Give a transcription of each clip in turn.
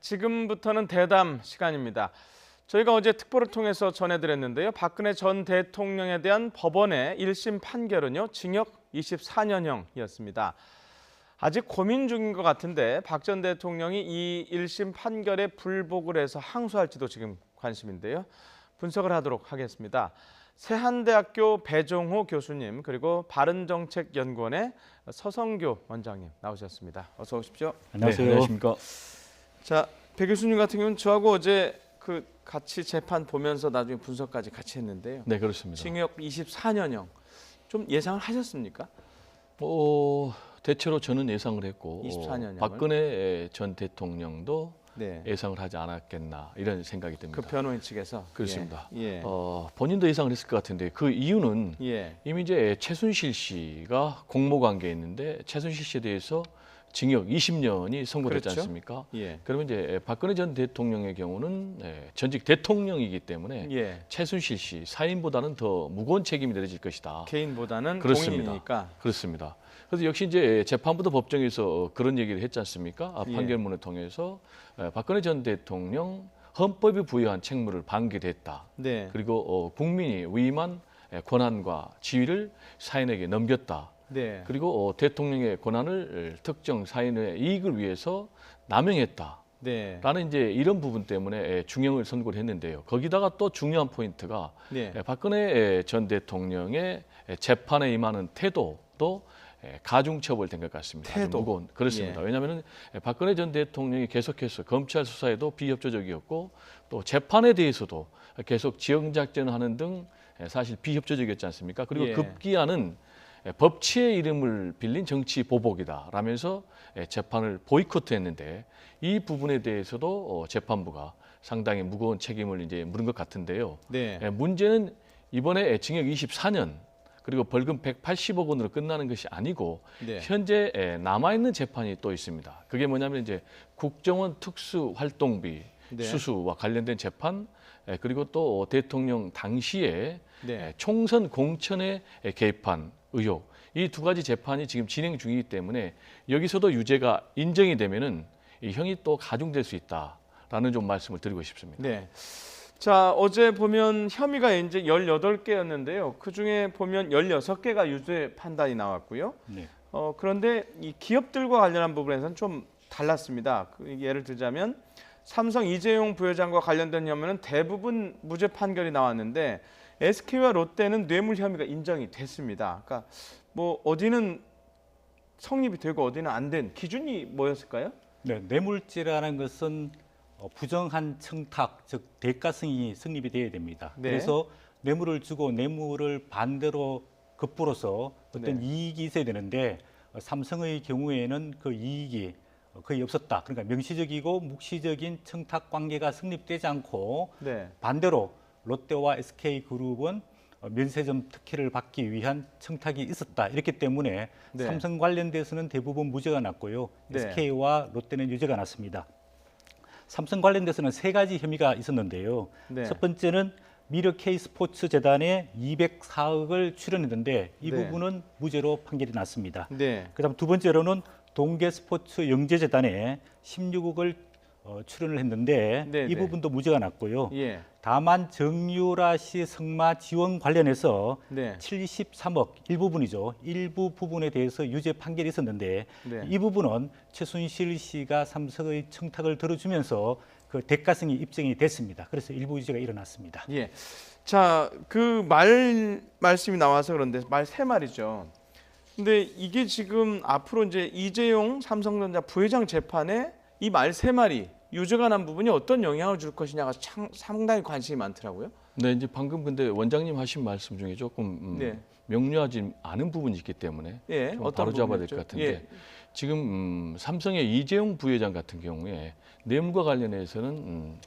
지금부터는 대담 시간입니다. 저희가 어제 특보를 통해서 전해드렸는데요. 박근혜 전 대통령에 대한 법원의 1심 판결은요, 징역 24년형이었습니다. 아직 고민 중인 것 같은데 박 전 대통령이 이 1심 판결에 불복을 해서 항소할지도 지금 관심인데요. 분석을 하도록 하겠습니다. 세한대학교 배종호 교수님 그리고 바른정책연구원의 서성교 원장님 나오셨습니다. 어서 오십시오. 안녕하세요. 네, 안녕하십니까. 자, 배 교수님 같은 경우는 저하고 어제 같이 재판 보면서 나중에 분석까지 같이 했는데요. 네, 그렇습니다. 징역 24년형 좀 예상을 하셨습니까? 대체로 저는 예상을 했고 24년형을? 박근혜 전 대통령도 네. 예상을 하지 않았겠나 이런 생각이 듭니다. 그 변호인 측에서 그렇습니다. 예. 본인도 예상을 했을 것 같은데 그 이유는 예. 이미 이제 최순실 씨가 공모 관계에 있는데 최순실 씨에 대해서 징역 20년이 선고됐지 그렇죠? 않습니까? 예. 그러면 이제 박근혜 전 대통령의 경우는 전직 대통령이기 때문에 예. 최순실 씨 사인보다는 더 무거운 책임이 내려질 것이다. 개인보다는 그렇습니다. 공인이니까. 그렇습니다. 그래서 역시 이제 재판부도 법정에서 그런 얘기를 했지 않습니까? 예. 판결문을 통해서 박근혜 전 대통령 헌법이 부여한 책무를 방기했다. 네. 그리고 국민이 위임한 권한과 지위를 사인에게 넘겼다. 네. 그리고 대통령의 권한을 특정 사인의 이익을 위해서 남용했다. 네. 라는 이제 이런 부분 때문에 중형을 선고를 했는데요. 거기다가 또 중요한 포인트가 네. 박근혜 전 대통령의 재판에 임하는 태도도 가중처벌된 것 같습니다. 아주 태도. 무거운. 그렇습니다. 예. 왜냐하면 박근혜 전 대통령이 계속해서 검찰 수사에도 비협조적이었고 또 재판에 대해서도 계속 지형작전을 하는 등 사실 비협조적이었지 않습니까? 그리고 예. 급기야는 법치의 이름을 빌린 정치 보복이다라면서 재판을 보이콧했는데 이 부분에 대해서도 재판부가 상당히 무거운 책임을 이제 물은 것 같은데요. 네. 문제는 이번에 징역 24년 그리고 벌금 180억 원으로 끝나는 것이 아니고 네. 현재 남아 있는 재판이 또 있습니다. 그게 뭐냐면 이제 국정원 특수활동비 네. 수수와 관련된 재판 그리고 또 대통령 당시에 네. 총선 공천에 개입한 의혹 이 두 가지 재판이 지금 진행 중이기 때문에 여기서도 유죄가 인정이 되면은 이 형이 또 가중될 수 있다라는 좀 말씀을 드리고 싶습니다. 네. 자, 어제 보면 혐의가 이제 18개였는데요. 그중에 보면 16개가 유죄 판단이 나왔고요. 네. 그런데 이 기업들과 관련한 부분에서는 좀 달랐습니다. 예를 들자면 삼성 이재용 부회장과 관련된 혐의는 대부분 무죄 판결이 나왔는데 SK와 롯데는 뇌물 혐의가 인정이 됐습니다. 그러니까 뭐 어디는 성립이 되고 어디는 안 된 기준이 뭐였을까요? 네, 뇌물죄라는 것은 부정한 청탁, 즉 대가성이 성립이 되어야 됩니다. 네. 그래서 뇌물을 주고 뇌물을 반대로 급부로서 어떤 네. 이익이 있어야 되는데 삼성의 경우에는 그 이익이 거의 없었다. 그러니까 명시적이고 묵시적인 청탁 관계가 성립되지 않고 네. 반대로 롯데와 SK그룹은 면세점 특혜를 받기 위한 청탁이 있었다. 이렇기 때문에 네. 삼성 관련돼서는 대부분 무죄가 났고요. 네. SK와 롯데는 유죄가 났습니다. 삼성 관련돼서는 세 가지 혐의가 있었는데요. 네. 첫 번째는 미르 K스포츠 재단에 204억을 출연했는데 이 네. 부분은 무죄로 판결이 났습니다. 네. 그다음 두 번째로는 동계스포츠 영재재단에 16억을 출연을 했는데 네, 이 네. 부분도 무죄가 났고요. 예. 다만 정유라 씨 성마 지원 관련해서 네. 73억 일부분이죠. 일부 부분에 대해서 유죄 판결이 있었는데 네. 이 부분은 최순실 씨가 삼성의 청탁을 들어주면서 그 대가성이 입증이 됐습니다. 그래서 일부 유죄가 일어났습니다. 예. 자, 그 말씀이 나와서 그런데 말 세 마리죠. 근데 이게 지금 앞으로 이제 이재용 삼성전자 부회장 재판에 이 말 세 마리 유죄가 난 부분이 어떤 영향을 줄 것이냐가 상당히 관심이 많더라고요. 네, 이제 방금 근데 원장님 하신 말씀 중에 조금 네. 명료하지 않은 부분이 있기 때문에 예, 좀 어떤 바로잡아야 될 부분이었죠? 것 같은데 예. 지금 삼성의 이재용 부회장 같은 경우에 뇌물과 관련해서는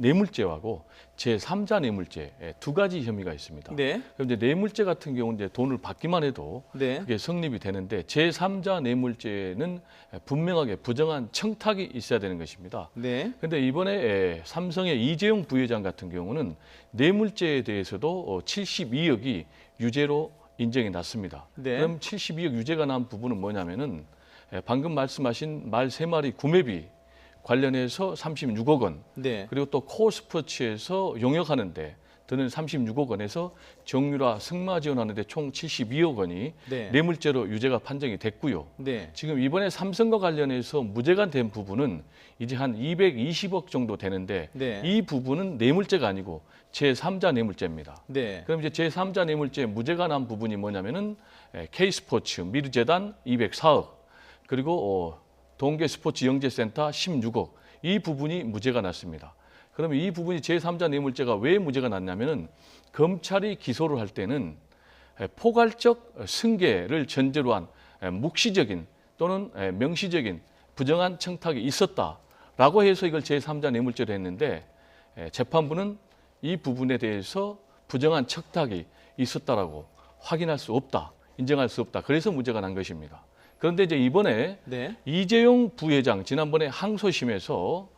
뇌물죄하고 제3자 뇌물죄 두 가지 혐의가 있습니다. 네. 그런데 뇌물죄 같은 경우는 이제 돈을 받기만 해도 네. 그게 성립이 되는데 제3자 뇌물죄는 분명하게 부정한 청탁이 있어야 되는 것입니다. 네. 그런데 이번에 삼성의 이재용 부회장 같은 경우는 뇌물죄에 대해서도 72억이 유죄로 인정이 났습니다. 네. 그럼 72억 유죄가 난 부분은 뭐냐면은 방금 말씀하신 말 세 마리 구매비 관련해서 36억 원, 네. 그리고 또 코어 스포츠에서 용역하는데 드는 36억 원에서 정유라 승마 지원하는데 총 72억 원이 네. 뇌물죄로 유죄가 판정이 됐고요. 네. 지금 이번에 삼성과 관련해서 무죄가 된 부분은 이제 한 220억 정도 되는데 네. 이 부분은 뇌물죄가 아니고 제3자 뇌물죄입니다. 네. 그럼 이제 제3자 뇌물죄 무죄가 난 부분이 뭐냐면은 K스포츠 미르재단 204억 그리고 동계 스포츠 영재센터 16억 이 부분이 무죄가 났습니다. 그러면 이 부분이 제3자 뇌물죄가 왜 무죄가 났냐면은 검찰이 기소를 할 때는 포괄적 승계를 전제로 한 묵시적인 또는 명시적인 부정한 청탁이 있었다라고 해서 이걸 제3자 뇌물죄로 했는데 재판부는 이 부분에 대해서 부정한 청탁이 있었다라고 확인할 수 없다, 인정할 수 없다. 그래서 무죄가 난 것입니다. 그런데 이제 이번에 네. 이재용 부회장 지난번에 항소심에서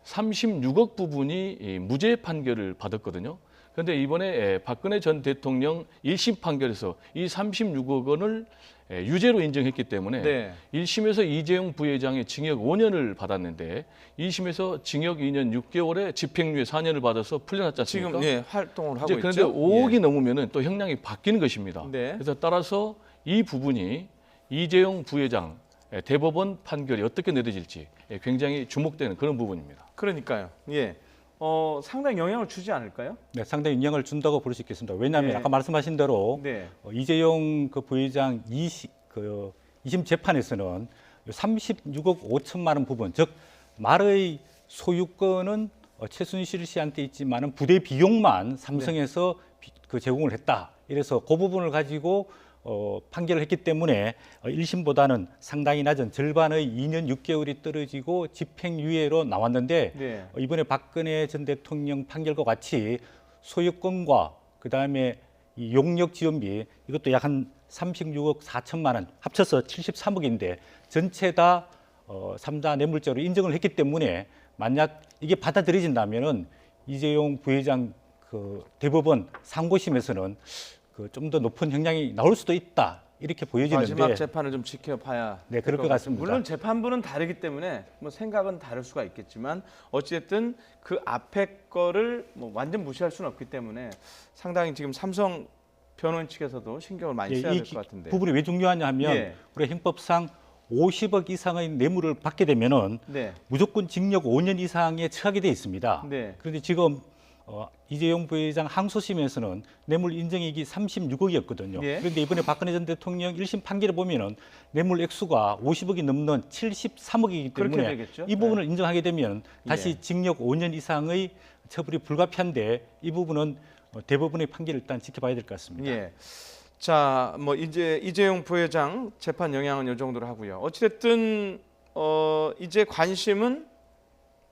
36억 부분이 무죄 판결을 받았거든요. 그런데 이번에 박근혜 전 대통령 1심 판결에서 이 36억 원을 유죄로 인정했기 때문에 네. 1심에서 이재용 부회장이 징역 5년을 받았는데 2심에서 징역 2년 6개월에 집행유예 4년을 받아서 풀려났지 않습니까? 지금 활동을 하고 이제 그런데 있죠. 5억이 넘으면은 또 형량이 바뀌는 것입니다. 네. 그래서 따라서 이 부분이 이재용 부회장 대법원 판결이 어떻게 내려질지 굉장히 주목되는 그런 부분입니다. 그러니까요. 예. 상당히 영향을 주지 않을까요? 네, 상당히 영향을 준다고 볼 수 있겠습니다. 왜냐하면 네. 아까 말씀하신 대로 네. 이재용 그 부회장 2심 재판에서는 36억 5천만 원 부분, 즉 말의 소유권은 최순실 씨한테 있지만은 부대 비용만 삼성에서 그 제공을 했다. 이래서 그 부분을 가지고 판결을 했기 때문에 1심보다는 상당히 낮은 절반의 2년 6개월이 떨어지고 집행유예로 나왔는데 네. 이번에 박근혜 전 대통령 판결과 같이 소유권과 그다음에 이 용역 지원비 이것도 약 한 36억 4천만 원 합쳐서 73억인데 전체 다 3자 뇌물죄로 인정을 했기 때문에 만약 이게 받아들여진다면은 이재용 부회장 그 대법원 상고심에서는 그 좀 더 높은 형량이 나올 수도 있다 이렇게 보여지는데 마지막 재판을 좀 지켜봐야 네, 될 그럴 것 같습니다. 물론 재판부는 다르기 때문에 뭐 생각은 다를 수가 있겠지만 어찌됐든 그 앞에 거를 뭐 완전 무시할 수는 없기 때문에 상당히 지금 삼성 변호인 측에서도 신경을 많이 써야 될 것 같은데. 부분이 왜 중요하냐 하면 예. 우리 형법상 50억 이상의 뇌물을 받게 되면은 네. 무조건 징역 5년 이상에 처하게 돼 있습니다. 네. 그런데 지금 이재용 부회장 항소심에서는 뇌물 인정액이 36억이었거든요. 예. 그런데 이번에 박근혜 전 대통령 1심 판결을 보면은 뇌물 액수가 50억이 넘는 73억이기 그렇게 때문에 되겠죠. 이 부분을 인정하게 되면 다시 예. 징역 5년 이상의 처벌이 불가피한데 이 부분은 대법원의 판결을 일단 지켜봐야 될 것 같습니다. 예. 자, 뭐 이제 이재용 부회장 재판 영향은 이 정도로 하고요. 어찌됐든 이제 관심은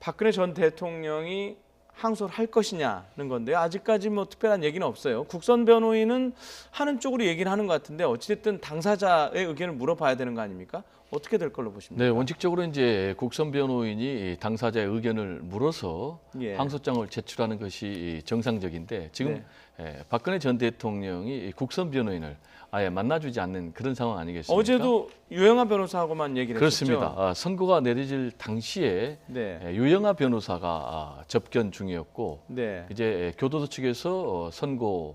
박근혜 전 대통령이 항소를 할 것이냐는 건데요. 아직까지 뭐 특별한 얘기는 없어요. 국선 변호인은 하는 쪽으로 얘기를 하는 것 같은데 어찌됐든 당사자의 의견을 물어봐야 되는 거 아닙니까? 어떻게 될 걸로 보십니까? 네, 원칙적으로 이제 국선 변호인이 당사자의 의견을 물어서 예. 항소장을 제출하는 것이 정상적인데 지금 네. 박근혜 전 대통령이 국선 변호인을 아예 만나주지 않는 그런 상황 아니겠습니까? 어제도 유영하 변호사하고만 얘기를 그렇습니다. 했었죠. 선고가 내려질 당시에 네. 유영하 변호사가 접견 중이었고 네. 이제 교도소 측에서 선고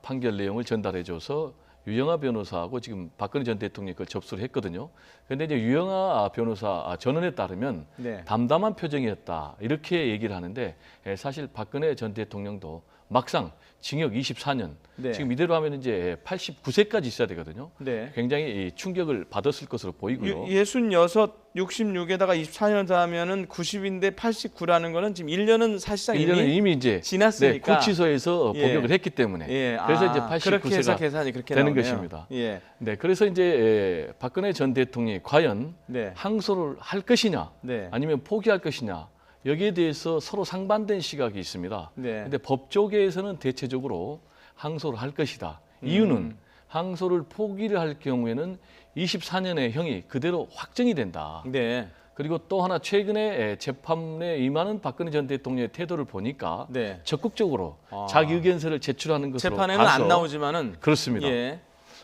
판결 내용을 전달해줘서 유영하 변호사하고 지금 박근혜 전 대통령이 그걸 접수를 했거든요. 그런데 이제 유영하 변호사 전언에 따르면 네. 담담한 표정이었다 이렇게 얘기를 하는데 사실 박근혜 전 대통령도 막상 징역 24년 네. 지금 이대로 하면 이제 89세까지 있어야 되거든요. 네. 굉장히 충격을 받았을 것으로 보이고요. 66, 66에다가 24년 더하면은 90인데 89라는 거는 지금 1년은 사실상 1년은 이미 이제 지났으니까. 구치소에서 예. 복역을 했기 때문에 예. 그래서 이제 그렇게 해서 89세가 계산이 그렇게 되는 나오네요. 것입니다. 예. 네, 그래서 이제 박근혜 전 대통령이 과연 네. 항소를 할 것이냐 네. 아니면 포기할 것이냐 여기에 대해서 서로 상반된 시각이 있습니다. 네. 그런데 법조계에서는 대체적으로 항소를 할 것이다. 이유는 항소를 포기를 할 경우에는 24년의 형이 그대로 확정이 된다. 네. 그리고 또 하나 최근에 재판에 임하는 박근혜 전 대통령의 태도를 보니까 네. 적극적으로 아. 자기 의견서를 제출하는 것으로 재판에는 봐서 안 나오지만은 그렇습니다. 예.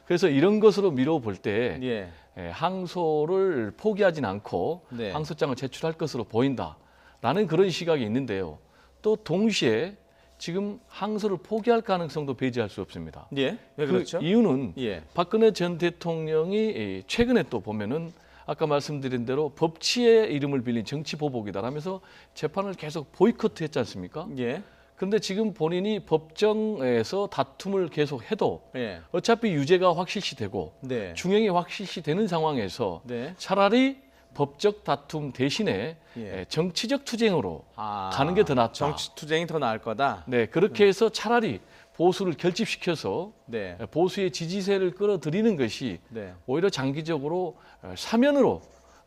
그래서 이런 것으로 미뤄볼 때 예. 항소를 포기하진 않고 네. 항소장을 제출할 것으로 보인다라는 그런 시각이 있는데요. 또 동시에 지금 항소를 포기할 가능성도 배제할 수 없습니다. 예. 왜 그 그렇죠? 이유는 예. 박근혜 전 대통령이 최근에 또 보면은 아까 말씀드린 대로 법치의 이름을 빌린 정치 보복이다라면서 재판을 계속 보이콧했지 않습니까? 예. 그런데 지금 본인이 법정에서 다툼을 계속 해도 예. 어차피 유죄가 확실시되고 네. 중형이 확실시되는 상황에서 네. 차라리 법적 다툼 대신에 예. 정치적 투쟁으로 아, 가는 게 더 낫다. 정치 투쟁이 더 나을 거다. 네, 그렇게 해서 차라리 보수를 결집시켜서 네. 보수의 지지세를 끌어들이는 것이 네. 오히려 장기적으로 사면으로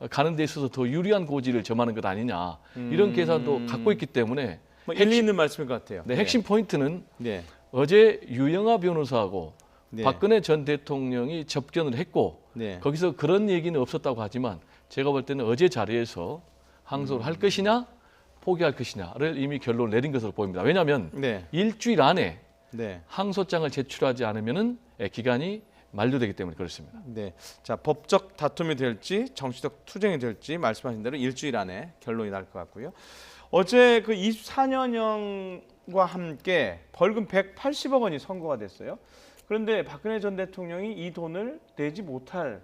가는 데 있어서 더 유리한 고지를 점하는 것 아니냐 이런 계산도 갖고 있기 때문에 뭐 일리 있는 말씀인 것 같아요. 네, 핵심 포인트는 네. 어제 유영하 변호사하고 네. 박근혜 전 대통령이 접견을 했고 네. 거기서 그런 얘기는 없었다고 하지만 제가 볼 때는 어제 자리에서 항소를 할 것이냐 포기할 것이냐를 이미 결론을 내린 것으로 보입니다. 왜냐하면 네. 일주일 안에 네. 항소장을 제출하지 않으면은 기간이 만료되기 때문에 그렇습니다. 네. 자, 법적 다툼이 될지 정치적 투쟁이 될지 말씀하신 대로 일주일 안에 결론이 날 것 같고요. 어제 그 24년형과 함께 벌금 180억 원이 선고가 됐어요. 그런데 박근혜 전 대통령이 이 돈을 내지 못할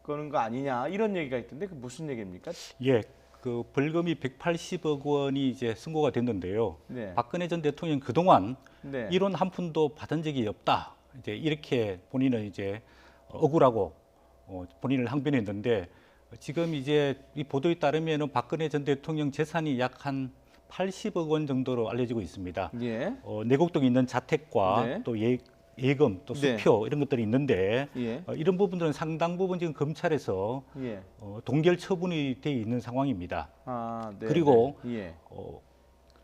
거는 거 아니냐 이런 얘기가 있던데 그 무슨 얘기입니까? 예, 그 벌금이 180억 원이 이제 선고가 됐는데요. 네. 박근혜 전 대통령 그동안 네. 1원 한 푼도 받은 적이 없다. 이제 이렇게 본인은 이제 억울하고 본인을 항변했는데 지금 이제 이 보도에 따르면은 박근혜 전 대통령 재산이 약 한 80억 원 정도로 알려지고 있습니다. 예. 내곡동에 있는 자택과 네. 또 예금, 또 네. 수표 이런 것들이 있는데 예. 이런 부분들은 상당 부분 지금 검찰에서 예. 동결 처분이 돼 있는 상황입니다. 아, 네. 그리고 네. 예.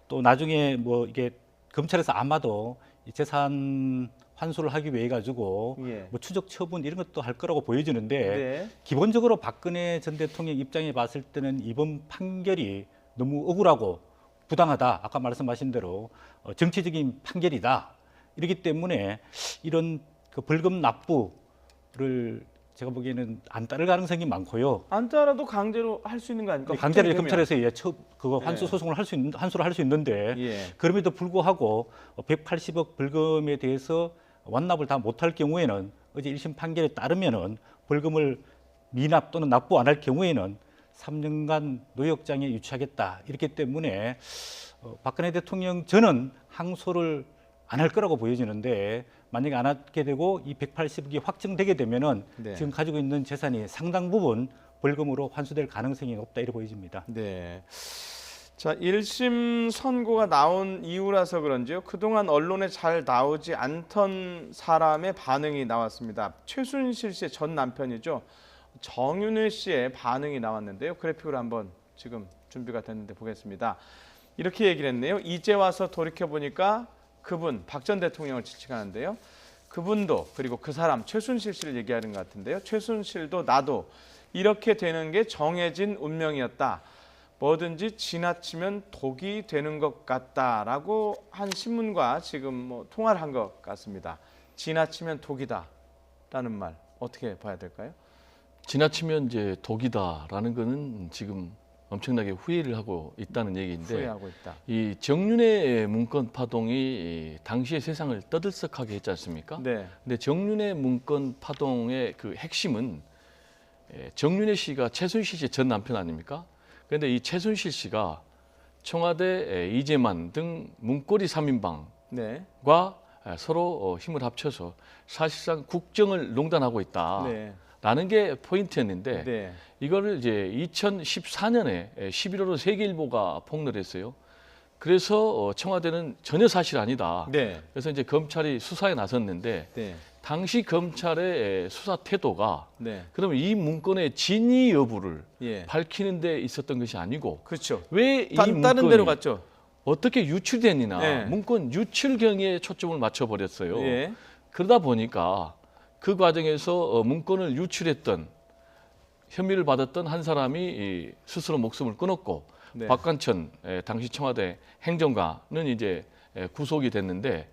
또 나중에 뭐 이게 검찰에서 아마도 이 재산 환수를 하기 위해 가지고 예. 뭐 추적 처분 이런 것도 할 거라고 보여지는데 네. 기본적으로 박근혜 전 대통령 입장에 봤을 때는 이번 판결이 너무 억울하고 부당하다. 아까 말씀하신 대로 정치적인 판결이다. 이렇기 때문에 이런 그 벌금 납부를 제가 보기에는 안 따를 가능성이 많고요. 안 따라도 강제로 할 수 있는 거 아닙니까? 강제로 확정되면. 검찰에서 그거 환수 예. 소송을 환수를 할 수 있는데 예. 그럼에도 불구하고 180억 벌금에 대해서 완납을 다 못할 경우에는 어제 1심 판결에 따르면은 벌금을 미납 또는 납부 안 할 경우에는 3년간 노역장에 유치하겠다. 이렇기 때문에 박근혜 대통령 저는 항소를 안 할 거라고 보여지는데 만약에 안 하게 되고 이 180억이 확정되게 되면은 네. 지금 가지고 있는 재산이 상당 부분 벌금으로 환수될 가능성이 높다 이렇게 보여집니다. 네. 자, 1심 선고가 나온 이후라서 그런지요. 그동안 언론에 잘 나오지 않던 사람의 반응이 나왔습니다. 최순실 씨의 전 남편이죠. 정윤회 씨의 반응이 나왔는데요. 그래픽으로 한번 지금 준비가 됐는데 보겠습니다. 이렇게 얘기를 했네요. 이제 와서 돌이켜보니까 그분 박 전 대통령을 지칭하는데요. 그분도 그리고 그 사람 최순실 씨를 얘기하는 것 같은데요. 최순실도 나도 이렇게 되는 게 정해진 운명이었다. 뭐든지 지나치면 독이 되는 것 같다라고 한 신문과 지금 뭐 통화를 한 것 같습니다. 지나치면 독이다라는 말 어떻게 봐야 될까요? 지나치면 이제 독이다라는 거는 지금 엄청나게 후회를 하고 있다는 얘기인데 후회하고 있다. 이 정윤의 문건 파동이 당시의 세상을 떠들썩하게 했지 않습니까? 네. 근데 정윤의 문건 파동의 그 핵심은 정윤혜 씨가 최순실 씨의 전 남편 아닙니까? 그런데 이 최순실 씨가 청와대 이재만 등 문고리 3인방과 네. 서로 힘을 합쳐서 사실상 국정을 농단하고 있다. 네. 라는 게 포인트였는데 네. 이거를 이제 2014년에 11월로 세계일보가 폭로를 했어요. 그래서 청와대는 전혀 사실 아니다. 네. 그래서 이제 검찰이 수사에 나섰는데 네. 당시 검찰의 수사 태도가 네. 그러면 이 문건의 진위 여부를 예. 밝히는 데 있었던 것이 아니고 그렇죠. 왜 이 다른 데로 문건이 갔죠. 어떻게 유출됐느냐 네. 문건 유출 경위에 초점을 맞춰버렸어요. 예. 그러다 보니까 그 과정에서 문건을 유출했던 혐의를 받았던 한 사람이 스스로 목숨을 끊었고 네. 박관천 당시 청와대 행정관은 이제 구속이 됐는데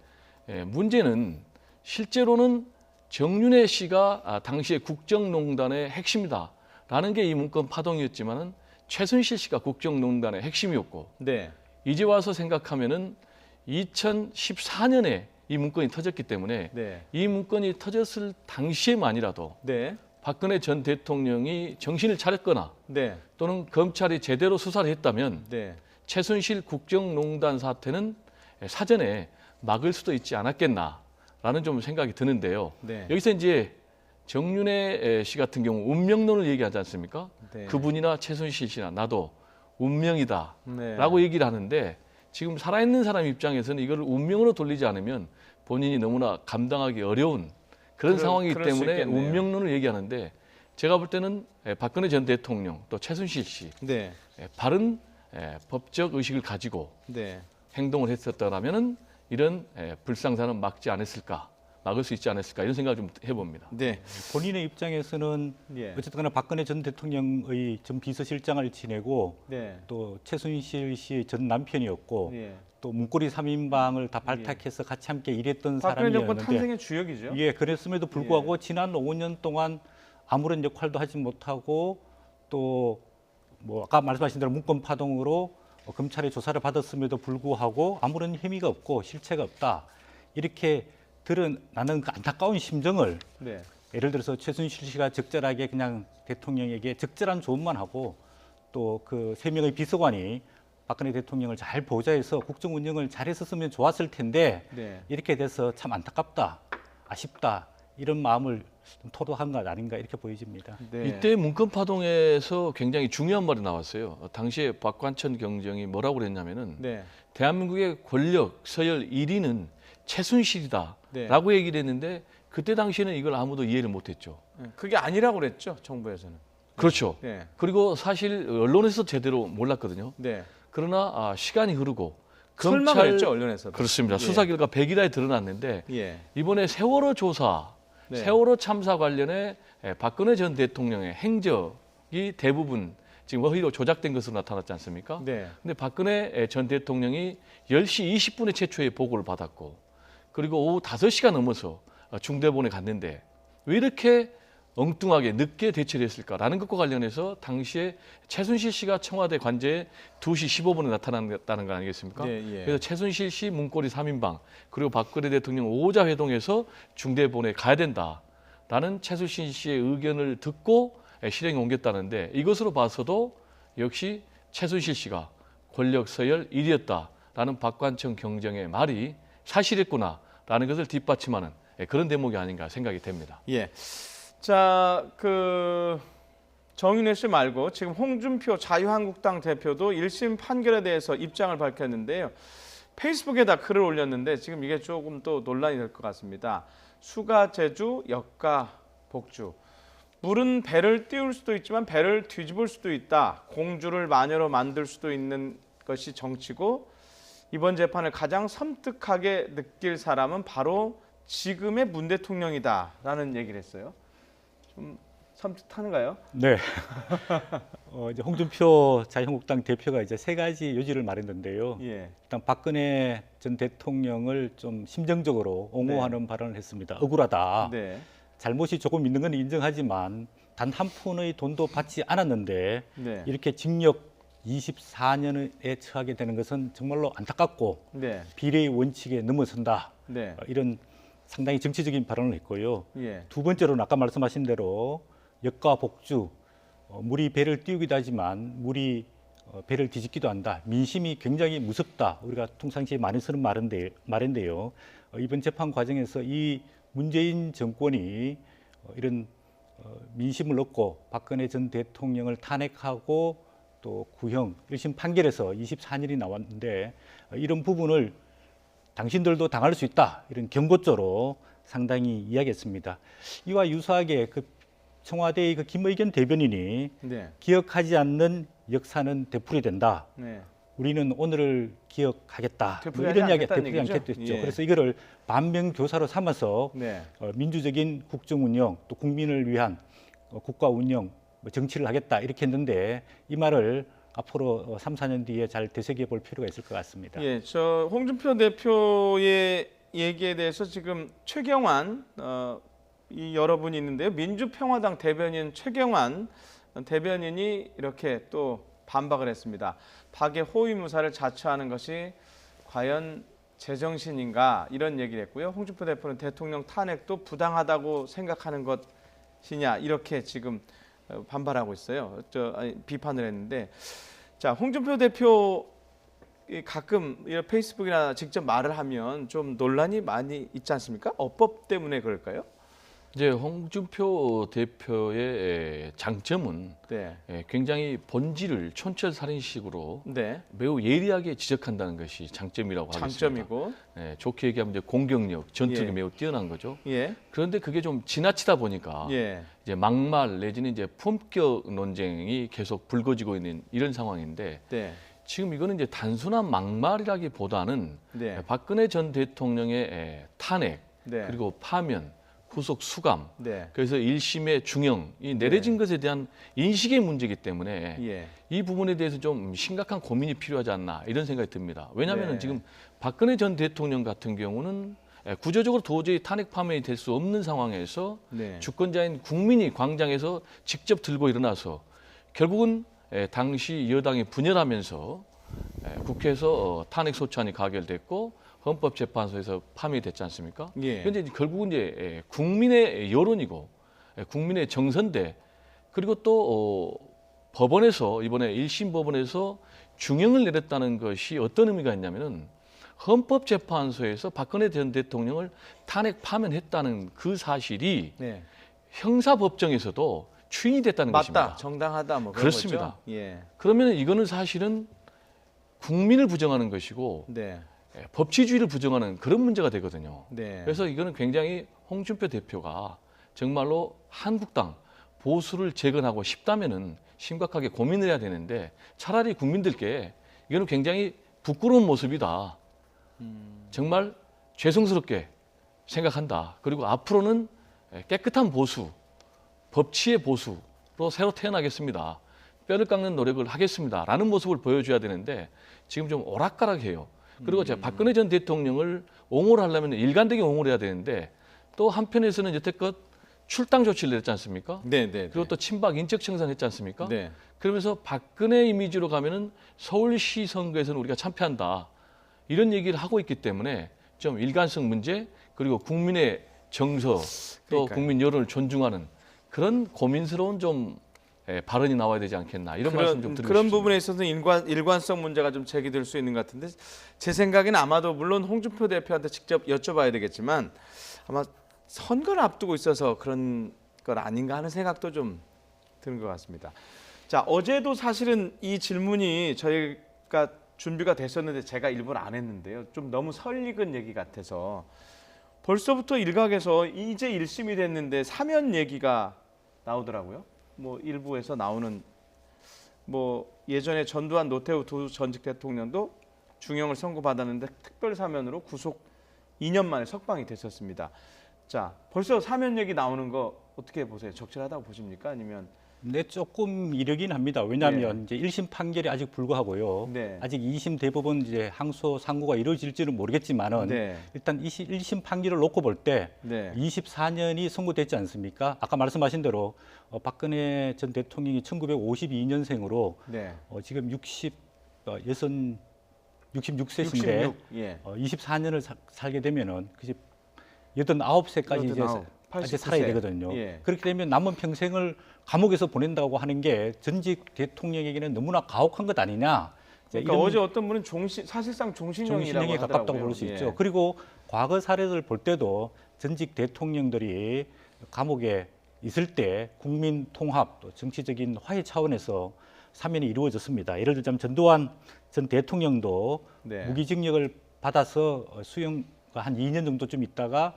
문제는 실제로는 정윤회 씨가 당시에 국정농단의 핵심이다라는 게 이 문건 파동이었지만은 최순실 씨가 국정농단의 핵심이었고 네. 이제 와서 생각하면은 2014년에 이 문건이 터졌기 때문에 네. 이 문건이 터졌을 당시에만이라도 네. 박근혜 전 대통령이 정신을 차렸거나 네. 또는 검찰이 제대로 수사를 했다면 네. 최순실 국정농단 사태는 사전에 막을 수도 있지 않았겠나라는 좀 생각이 드는데요. 네. 여기서 이제 정윤회 씨 같은 경우 운명론을 얘기하지 않습니까? 네. 그분이나 최순실 씨나 나도 운명이다라고 네. 얘기를 하는데 지금 살아있는 사람 입장에서는 이걸 운명으로 돌리지 않으면 본인이 너무나 감당하기 어려운 그런 상황이기 그럴 수 때문에 있겠네요. 운명론을 얘기하는데 제가 볼 때는 박근혜 전 대통령 또 최순실 씨 네. 바른 법적 의식을 가지고 네. 행동을 했었더라면은 이런 불상사는 막을 수 있지 않았을까 이런 생각을 좀 해봅니다. 네. 본인의 입장에서는 예. 어쨌든 간에 박근혜 전 대통령의 전 비서실장을 지내고 네. 또 최순실 씨 전 남편이었고 예. 또 문고리 3인방을 다 발탁해서 같이 함께 일했던 박근혜 정권 사람이었는데 탄생의 주역이죠. 예, 그랬음에도 불구하고 지난 5년 동안 아무런 역할도 하지 못하고 또 뭐 아까 말씀하신 대로 문건 파동으로 검찰의 조사를 받았음에도 불구하고 아무런 혐의가 없고 실체가 없다. 이렇게 드러나는 그 안타까운 심정을 네. 예를 들어서 최순실 씨가 적절하게 그냥 대통령에게 적절한 조언만 하고 또 그 3명의 비서관이 박근혜 대통령을 잘 보좌해서 국정 운영을 잘했었으면 좋았을 텐데 네. 이렇게 돼서 참 안타깝다, 아쉽다 이런 마음을 좀 토로한 것 아닌가 이렇게 보여집니다. 네. 이때 문건 파동에서 굉장히 중요한 말이 나왔어요. 당시에 박관천 경정이 뭐라고 그랬냐면은 네. 대한민국의 권력 서열 1위는 최순실이다라고 얘기를 했는데 그때 당시에는 이걸 아무도 이해를 못했죠. 그게 아니라고 그랬죠, 정부에서는. 그렇죠. 네. 그리고 사실 언론에서 제대로 몰랐거든요. 네. 그러나 시간이 흐르고 설마 그랬죠, 언론에서도. 그렇습니다. 예. 수사 결과 100일에 드러났는데 예. 이번에 세월호 조사, 네. 세월호 참사 관련해 박근혜 전 대통령의 행적이 대부분 지금 허위로 조작된 것으로 나타났지 않습니까? 네. 근데 박근혜 전 대통령이 10시 20분에 최초의 보고를 받았고 그리고 오후 5시가 넘어서 중대본에 갔는데 왜 이렇게 엉뚱하게 늦게 대처를 했을까라는 것과 관련해서 당시에 최순실 씨가 청와대 관저에 2시 15분에 나타났다는 거 아니겠습니까? 예, 예. 그래서 최순실 씨 문고리 3인방 그리고 박근혜 대통령 5자 회동에서 중대본에 가야 된다라는 최순실 씨의 의견을 듣고 실행에 옮겼다는데 이것으로 봐서도 역시 최순실 씨가 권력 서열 1위였다라는 박관청 경정의 말이 사실했구나라는 것을 뒷받침하는 그런 대목이 아닌가 생각이 됩니다. 예. 자, 정윤회 씨 말고 지금 홍준표 자유한국당 대표도 1심 판결에 대해서 입장을 밝혔는데요. 페이스북에다 글을 올렸는데 지금 이게 조금 또 논란이 될 것 같습니다. 수가 제주, 역가 복주. 물은 배를 띄울 수도 있지만 배를 뒤집을 수도 있다. 공주를 마녀로 만들 수도 있는 것이 정치고 이번 재판을 가장 섬뜩하게 느낄 사람은 바로 지금의 문 대통령이다라는 얘기를 했어요. 좀 섬뜩한가요? 네. 이제 홍준표 자유한국당 대표가 이제 3가지 요지를 말했는데요. 예. 일단 박근혜 전 대통령을 좀 심정적으로 옹호하는 발언을 했습니다. 억울하다. 네. 잘못이 조금 있는 건 인정하지만 단 한 푼의 돈도 받지 않았는데 네. 이렇게 징역 24년에 처하게 되는 것은 정말로 안타깝고 네. 비례의 원칙에 넘어선다. 네. 이런 상당히 정치적인 발언을 했고요. 예. 두 번째로는 아까 말씀하신 대로 역과 복주, 물이 배를 띄우기도 하지만 물이 배를 뒤집기도 한다. 민심이 굉장히 무섭다. 우리가 통상시에 많이 쓰는 말인데요. 이번 재판 과정에서 이 문재인 정권이 이런 민심을 얻고 박근혜 전 대통령을 탄핵하고 또 구형 1심 판결에서 24년이 나왔는데 이런 부분을 당신들도 당할 수 있다. 이런 경고조로 상당히 이야기했습니다. 이와 유사하게 그 청와대의 그 김의겸 대변인이 네. 기억하지 않는 역사는 되풀이 된다. 네. 우리는 오늘을 기억하겠다. 되풀이하지 이런 이야기 않겠다는 되풀이 얘기죠? 않겠다 했죠. 예. 그래서 이거를 반면교사로 삼아서 네. 민주적인 국정 운영 또 국민을 위한 국가 운영 정치를 하겠다 이렇게 했는데 이 말을 앞으로 3, 4년 뒤에 잘 되새겨 볼 필요가 있을 것 같습니다. 예, 홍준표 대표의 얘기에 대해서 지금 최경환 이 여러분이 있는데요. 민주평화당 대변인 최경환 대변인이 이렇게 또 반박을 했습니다. 박의 호위무사를 자처하는 것이 과연 제정신인가 이런 얘기를 했고요. 홍준표 대표는 대통령 탄핵도 부당하다고 생각하는 것이냐 이렇게 지금 반발하고 있어요. 비판을 했는데, 자, 홍준표 대표 가끔 이런 페이스북이나 직접 말을 하면 좀 논란이 많이 있지 않습니까? 어법 때문에 그럴까요? 이제 홍준표 대표의 장점은 네. 굉장히 본질을 촌철살인식으로 네. 매우 예리하게 지적한다는 것이 장점이라고 하겠습니다. 장점이고. 좋게 얘기하면 이제 공격력, 전투력이 예. 매우 뛰어난 거죠. 예. 그런데 그게 좀 지나치다 보니까 예. 이제 막말 내지는 이제 품격 논쟁이 계속 불거지고 있는 이런 상황인데, 네. 지금 이거는 이제 단순한 막말이라기보다는 네. 박근혜 전 대통령의 탄핵, 네. 그리고 파면, 후속 수감, 네. 그래서 1심의 중형이 내려진 것에 대한 인식의 문제이기 때문에 예. 이 부분에 대해서 좀 심각한 고민이 필요하지 않나 이런 생각이 듭니다. 왜냐하면 네. 지금 박근혜 전 대통령 같은 경우는 구조적으로 도저히 탄핵 파면이 될 수 없는 상황에서 네. 주권자인 국민이 광장에서 직접 들고 일어나서 결국은 당시 여당이 분열하면서 국회에서 탄핵 소추안이 가결됐고 헌법재판소에서 파면이 됐지 않습니까? 예. 그런데 결국은 이제 국민의 여론이고 국민의 정서인데, 그리고 또 법원에서 이번에 1심 법원에서 중형을 내렸다는 것이 어떤 의미가 있냐면은 헌법재판소에서 박근혜 전 대통령을 탄핵 파면했다는 그 사실이 네. 형사법정에서도 추인이 됐다는 맞다. 것입니다. 정당하다. 뭐 그런 그렇습니다. 거죠? 예. 그러면 이거는 사실은 국민을 부정하는 것이고 네. 법치주의를 부정하는 그런 문제가 되거든요. 네. 그래서 이거는 굉장히 홍준표 대표가 정말로 한국당 보수를 재건하고 싶다면은 심각하게 고민을 해야 되는데, 차라리 국민들께 이거는 굉장히 부끄러운 모습이다. 정말 죄송스럽게 생각한다. 그리고 앞으로는 깨끗한 보수, 법치의 보수로 새로 태어나겠습니다. 뼈를 깎는 노력을 하겠습니다. 라는 모습을 보여줘야 되는데 지금 좀 오락가락해요. 그리고 제가 박근혜 전 대통령을 옹호를 하려면 일관되게 옹호를 해야 되는데, 또 한편에서는 여태껏 출당 조치를 내렸지 않습니까? 네, 네. 그리고 또 친박 인적 청산했지 않습니까? 네. 그러면서 박근혜 이미지로 가면은 서울시 선거에서는 우리가 참패한다. 이런 얘기를 하고 있기 때문에 좀 일관성 문제, 그리고 국민의 정서, 또 그러니까요. 국민 여론을 존중하는 그런 고민스러운 좀 발언이 나와야 되지 않겠나, 이런 말씀 좀 드리고 그런 싶습니다. 부분에 있어서는 일관성 문제가 좀 제기될 수 있는 것 같은데, 제 생각에는 아마도 물론 홍준표 대표한테 직접 여쭤봐야 되겠지만 아마 선거를 앞두고 있어서 그런 건 아닌가 하는 생각도 좀 드는 것 같습니다. 자, 어제도 사실은 이 질문이 저희가 준비가 됐었는데 제가 일부러 안 했는데요. 좀 너무 설익은 얘기 같아서 벌써부터 일각에서 이제 1심이 됐는데 사면 얘기가 나오더라고요. 뭐 일부에서 나오는, 뭐 예전에 전두환 노태우 두 전직 대통령도 중형을 선고받았는데 특별 사면으로 구속 2년 만에 석방이 됐었습니다. 자, 벌써 사면 얘기 나오는 거 어떻게 보세요? 적절하다고 보십니까? 아니면? 네, 조금 이르긴 합니다. 왜냐하면 이제 1심 판결이 아직 불구하고요. 네. 아직 2심 대법원 이제 항소 상고가 이루어질지는 모르겠지만은 네. 일단 1심 판결을 놓고 볼 때 네. 24년이 선고됐지 않습니까? 아까 말씀하신 대로 박근혜 전 대통령이 1952년생으로 네. 지금 66세신데 66. 예. 24년을 살게 되면은 그게 89세까지 이제 89, 이제 살아야 89세. 되거든요. 예. 그렇게 되면 남은 평생을 감옥에서 보낸다고 하는 게 전직 대통령에게는 너무나 가혹한 것 아니냐. 그러니까 이런 어제 어떤 분은 사실상 종신형이라고 종신형에 가깝다고 하더라고요. 볼 수 예. 있죠. 그리고 과거 사례를 볼 때도 전직 대통령들이 감옥에 있을 때 국민 통합, 또 정치적인 화해 차원에서 사면이 이루어졌습니다. 예를 들자면 전두환 전 대통령도 네. 무기징역을 받아서 수용 한 2년 정도쯤 있다가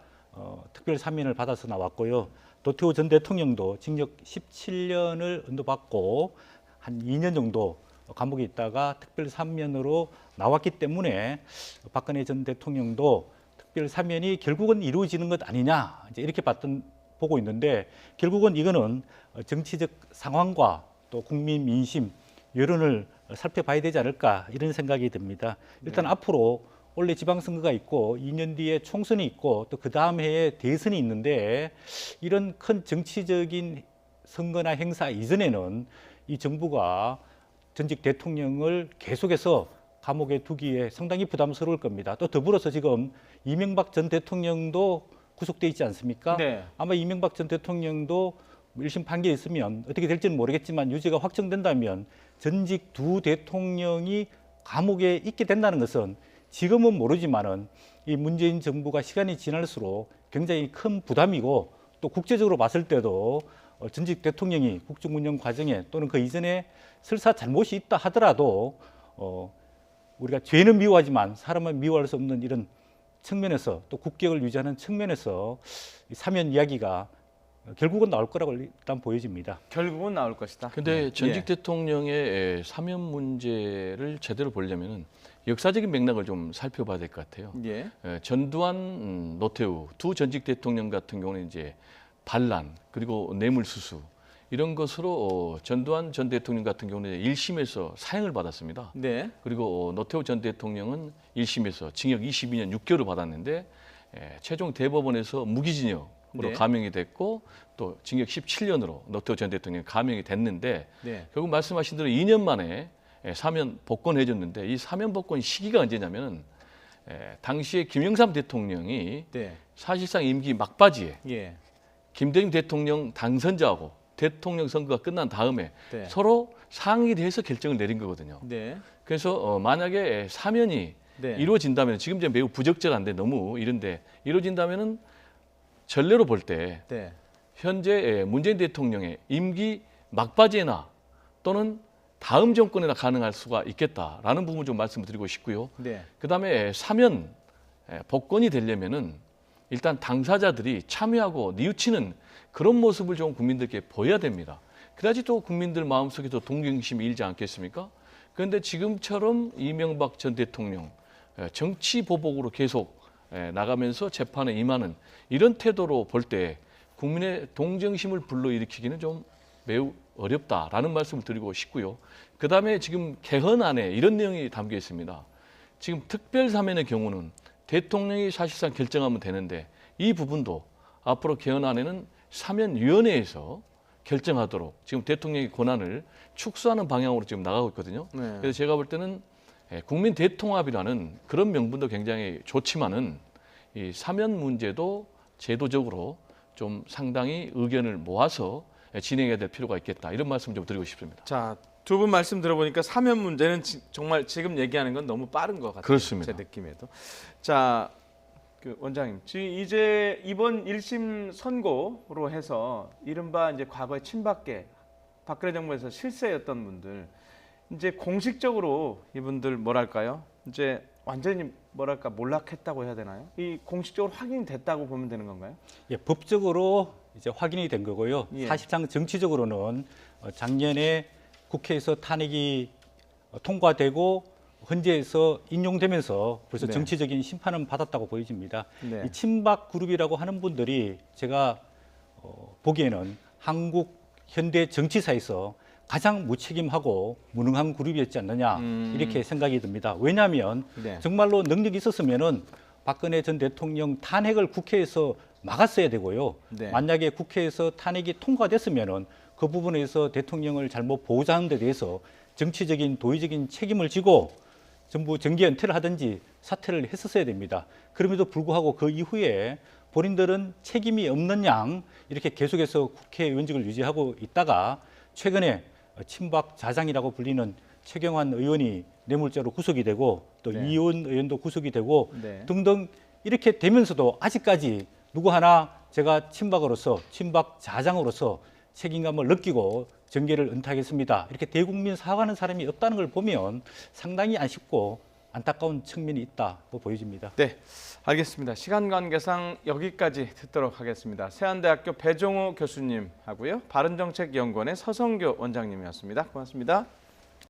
특별 사면을 받아서 나왔고요. 노태우 전 대통령도 징역 17년을 언도받고 한 2년 정도 감옥에 있다가 특별 사면으로 나왔기 때문에 박근혜 전 대통령도 특별 사면이 결국은 이루어지는 것 아니냐, 이제 이렇게 보고 있는데, 결국은 이거는 정치적 상황과 또 국민 민심 여론을 살펴봐야 되지 않을까 이런 생각이 듭니다. 일단 네. 앞으로 올해 지방선거가 있고 2년 뒤에 총선이 있고 또 그 다음 해에 대선이 있는데 이런 큰 정치적인 선거나 행사 이전에는 이 정부가 전직 대통령을 계속해서 감옥에 두기에 상당히 부담스러울 겁니다. 또 더불어서 지금 이명박 전 대통령도 구속돼 있지 않습니까? 네. 아마 이명박 전 대통령도 1심 판결이 있으면 어떻게 될지는 모르겠지만 유죄가 확정된다면 전직 두 대통령이 감옥에 있게 된다는 것은 지금은 모르지만은 이 문재인 정부가 시간이 지날수록 굉장히 큰 부담이고 또 국제적으로 봤을 때도 전직 대통령이 국정 운영 과정에 또는 그 이전에 설사 잘못이 있다 하더라도 우리가 죄는 미워하지만 사람은 미워할 수 없는 이런 측면에서 또 국격을 유지하는 측면에서 이 사면 이야기가 결국은 나올 거라고 일단 보여집니다. 결국은 나올 것이다. 근데 전직 예. 대통령의 사면 문제를 제대로 보려면은 역사적인 맥락을 좀 살펴봐야 될 것 같아요. 예. 전두환, 노태우 두 전직 대통령 같은 경우는 이제 반란 그리고 뇌물수수 이런 것으로 전두환 전 대통령 같은 경우는 1심에서 사형을 받았습니다. 네. 그리고 노태우 전 대통령은 1심에서 징역 22년 6개월을 받았는데 최종 대법원에서 무기징역으로 네. 감형이 됐고 또 징역 17년으로 노태우 전 대통령이 감형이 됐는데 네. 결국 말씀하신 대로 2년 만에 사면 복권해줬는데 이 사면 복권 시기가 언제냐면은 당시에 김영삼 대통령이 네. 사실상 임기 막바지에 예. 김대중 대통령 당선자하고 대통령 선거가 끝난 다음에 네. 서로 상의를 해서 결정을 내린 거거든요. 네. 그래서 만약에 사면이 네. 이루어진다면 지금 이제 매우 부적절한데 너무 이런데 이루어진다면은 전례로 볼 때 네. 현재 문재인 대통령의 임기 막바지에나 또는 다음 정권에나 가능할 수가 있겠다라는 부분 좀 말씀을 드리고 싶고요. 네. 그다음에 사면 복권이 되려면은 일단 당사자들이 참여하고 뉘우치는 그런 모습을 좀 국민들께 보여야 됩니다. 그래야지 또 국민들 마음속에도 동정심이 일지 않겠습니까? 그런데 지금처럼 이명박 전 대통령 정치 보복으로 계속 나가면서 재판에 임하는 이런 태도로 볼 때 국민의 동정심을 불러일으키기는 좀 매우 어렵다라는 말씀을 드리고 싶고요. 그다음에 지금 개헌안에 이런 내용이 담겨 있습니다. 지금 특별사면의 경우는 대통령이 사실상 결정하면 되는데 이 부분도 앞으로 개헌안에는 사면위원회에서 결정하도록 지금 대통령의 권한을 축소하는 방향으로 지금 나가고 있거든요. 네. 그래서 제가 볼 때는 국민 대통합이라는 그런 명분도 굉장히 좋지만은 이 사면 문제도 제도적으로 좀 상당히 의견을 모아서 진행해야 될 필요가 있겠다 이런 말씀 좀 드리고 싶습니다. 자, 두 분 말씀 들어보니까 사면 문제는 정말 지금 얘기하는 건 너무 빠른 것 같아요. 그렇습니다. 제 느낌에도. 자, 그 원장님, 지금 이제 이번 1심 선고로 해서 이른바 이제 과거에 친박계 박근혜 정부에서 실세였던 분들 이제 공식적으로 이분들 뭐랄까요? 이제 완전히 뭐랄까 몰락했다고 해야 되나요? 이 공식적으로 확인이 됐다고 보면 되는 건가요? 예, 법적으로 이제 확인이 된 거고요. 예. 사실상 정치적으로는 작년에 국회에서 탄핵이 통과되고 헌재에서 인용되면서 벌써 네. 정치적인 심판은 받았다고 보여집니다. 네. 이 친박 그룹이라고 하는 분들이 제가 보기에는 한국 현대 정치사에서 가장 무책임하고 무능한 그룹이었지 않느냐 이렇게 생각이 듭니다. 왜냐하면 네. 정말로 능력이 있었으면은 박근혜 전 대통령 탄핵을 국회에서 막았어야 되고요. 네. 만약에 국회에서 탄핵이 통과됐으면은 그 부분에서 대통령을 잘못 보호하는 데 대해서 정치적인 도의적인 책임을 지고 전부 정계 은퇴를 하든지 사퇴를 했었어야 됩니다. 그럼에도 불구하고 그 이후에 본인들은 책임이 없는 양 이렇게 계속해서 국회의원직을 유지하고 있다가 최근에 친박 자장이라고 불리는 최경환 의원이 뇌물죄로 구속이 되고 또 네. 이의원 의원도 구속이 되고 네. 등등 이렇게 되면서도 아직까지 누구 하나 제가 친박으로서 친박 자장으로서 책임감을 느끼고 정계를 은퇴하겠습니다. 이렇게 대국민 사과하는 사람이 없다는 걸 보면 상당히 아쉽고 안타까운 측면이 있다고 보여집니다. 네, 알겠습니다. 시간 관계상 여기까지 듣도록 하겠습니다. 세안대학교 배종호 교수님하고요, 바른정책연구원의 서성교 원장님이었습니다. 고맙습니다.